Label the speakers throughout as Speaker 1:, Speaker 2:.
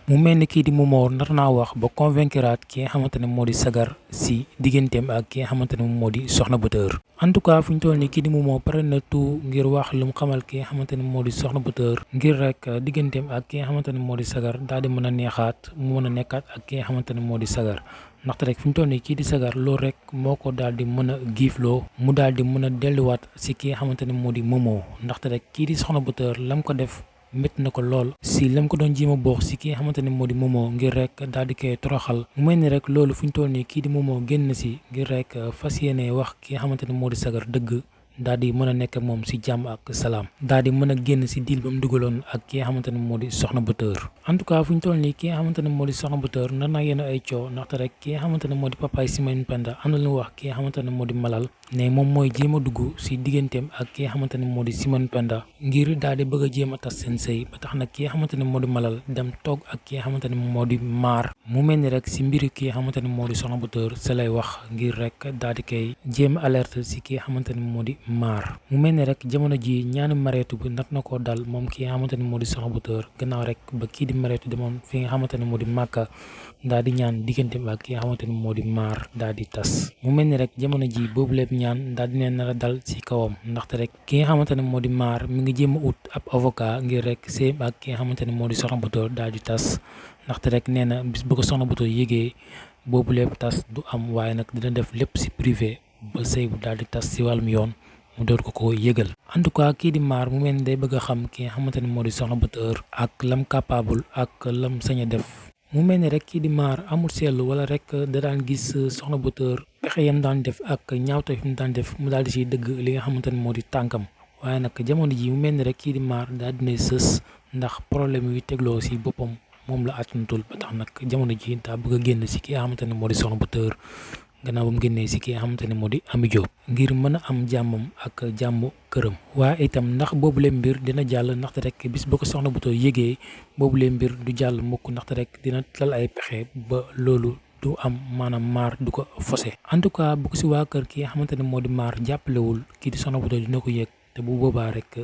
Speaker 1: mu mel ni kii di Momo nar naa wax ba convaincre ki nga xamante ne moo di Sagar si digganteem ak ki nga xamante ne moo di Soxna Bator. En tout cas fu ñu toll nii kii di Momo pare na tout ngir wax lu mu xamal ki nga xamante ne moo di Soxna Bator ngir rek digganteem ak ki nga xamante ne moo di Sagar daal di mën a neexaat mu mën a nekkaat ak ki nga xamante ne moo di Sagar. ndaxte rek fi ñu toll nii kii di Sagar loolu rek moo ko daal di mën a giifloo mu daal di mën a delluwaat si ki nga xamante ne moo di Momo ndaxte rek kii di Soxna Bator lam ko def. métti na ko lool si lam ko doon jéem a boox si ki nga xamante ne moo di Momo ngir rek daal di koy toroxal mu mel ni rek loolu fu ñu toll nii kii di Momo génn si ngir rek fas yéene wax ki nga xamante ne moo di Sagar dëgg daal di mën a nekk moom si jàmm ak salaam daal di mën a génn si diil ba mu dugaloon ak ki nga xamante ne moo di Soxna Bator. en tout cas fu ñu toll nii ki nga xamante ne moo di Soxna Bator nar naa yéen ay coow ndaxte rek ki nga xamante ne moo di papaay Simon Penda am na lu mu wax ki nga xamante ne moo di Malal ne moom mooy jéem a dugg si digganteem ak ki nga xamante ne moo di Simon Penda ngir daal di bëgg a jéem a tas seen sëy ba tax nag ki nga xamante ne moo di Malal dem toog ak ki nga xamante ne moo di Maar mu mel ni rek si mbiri ki nga xamante ne moo di Soxna Bator sa lay wax ngir rek daal di koy jéem alerte si ki nga xamante ne moo di Maar mu mel ni rek jamono ji ñaanu mareetu bi nat na koo dal moom ki nga xamante ne moo di Soxna Bator gannaaw rek ba kii di mareetu demoon fi nga xamante ne moo di Màkka daal di ñaan digganteem ak ki nga xamante ne moo di Maar daal di tas mu mel ni rek jamono ji boobu lépp ñaan daal di nar a dal ci kawam ndaxte rek ki nga xamante ne moo di Maar mi ngi jéem a ut ab avocat ngir rek séem ak ki nga xamante ne moo di Soxna Bator daal di tas ndaxte rek nee na bis bu ko Soxna Bator yégee boobu lépp tas du am waaye nag dina def lépp ci privé ba sëy bu daal di tas ci wàllum yoon mu door ko yëgal. en tout cas kii di Maar mu mel ni day bëgg a xam ki nga xamante ne moo di Soxna Bator ak lam capable ak lam sañ a def. mu mel ni rek kii di Maar amul seetlu wala rek da daan gis Soxna Bator pexe yam daan def ak ñaawte fi mu daan def mu daal di siy dëgg li nga xamante ne moo di tànkam waaye nag jamono ji mu mel ni rek kii di Maar daal dinay sës ndax problème yu tegloo si boppam moom la àttantul ba tax nag jamono ji daa bëgg a génn si ki nga xamante ne moo di Soxna Bator gannaaw ba mu génnee si ki nga xamante ne moo di Ami Diop ngir mën a am jàmmam ak jàmm këram waaye itam ndax boobule mbir dina jàll ndaxte rek bis ba ko Soxna Bator yégee boobule mbir du jàll mukk ndaxte rek dina lal ay pexe ba loolu du am maanaam Maar du ko fose en tout cas bu ko si waa kër ki nga xamante ne moo di Maar jàppalewul kii di Soxna Bator dina ko yëg te bu boobaa rek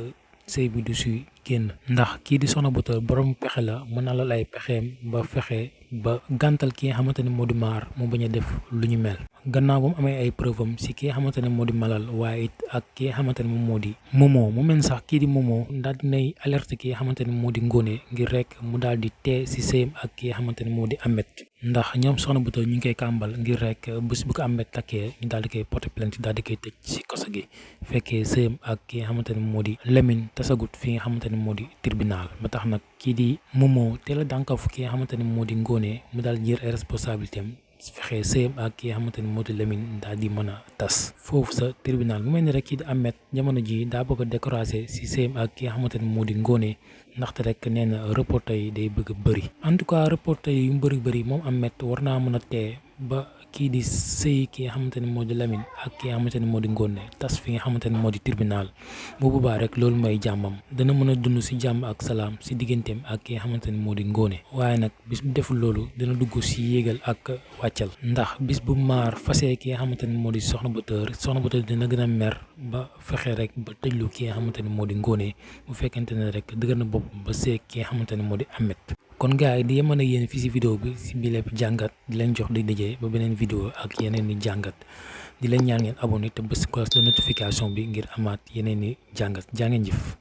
Speaker 1: sëy bi du si génn ndax kii di Soxna Bator borom pexe la mën na lal ay pexeem ba fexe ba gàntal ki nga xamante ne moo di Maar mu bañ a def lu ñu mel gannaaw ba mu amee ay preuve am si ki nga xamante ne moo di Malal waaye it ak ki nga xamante ne moom moo di Momo mu mel sax kii di Momo daal dinay alerte ki nga xamante ne moo di Ngone ngir rek mu daal di tee si sëyam ak ki nga xamante ne moo di Amet ndax ñoom Soxna Bator ñu ngi koy kàmbal ngir rek bés bu ko Amet takkee ñu daal di koy porter plainte daal di koy tëj si koso gi fekkee sëyam ak ki nga xamante ne moo di Lamine tasagut fi nga xamante ne moo di tribunal ba tax nag kii di Momo teel a dànkafu ki nga xamante ne moo di Ngone mu daal jël ay responsabilité am fexe sëyam ak ki nga xamante ne moo di Lamine daal di mën a tas foofu sa tribunal mu mel ni rek kii di Amet jamono ji daa bëgg a décourager si sëyam ak ki nga xamante ne moo di Ngone ndaxte rek nee na reporter yi day bëgg bëri en tout cas reporter yi yu bëri moom Amet war naa mën a tee ba kii di sëy ki nga xamante ne moo di Lamine ak ki nga xamante ne moo di Ngone tas fi nga xamante ne moo di tribunal bu boobaa rek loolu mooy jàmmam dana mën a dund si jàmm ak salaam si digganteem ak ki nga xamante ne moo di Ngone waaye nag bis bu deful loolu dina dugg si yéegal ak wàccal ndax bis bu Maar fasee ki nga xamante ne moo di Soxna Bator dina gën a mer ba fexe rek ba tëjlu ki nga xamante ne moo di Ngone bu fekkente ne rek dëgër na bopp ba see ki nga xamante ne moo di Amet kon gars yi di yemoon ak yéen fii si vidéo bi si bi lépp jàngat di leen jox di dajee ba beneen vidéo ak yeneen i jàngat di leen ñaan ngeen abonné te bës cloche de notification bi ngir amaat yeneen i jàngat jaa ngeen jëf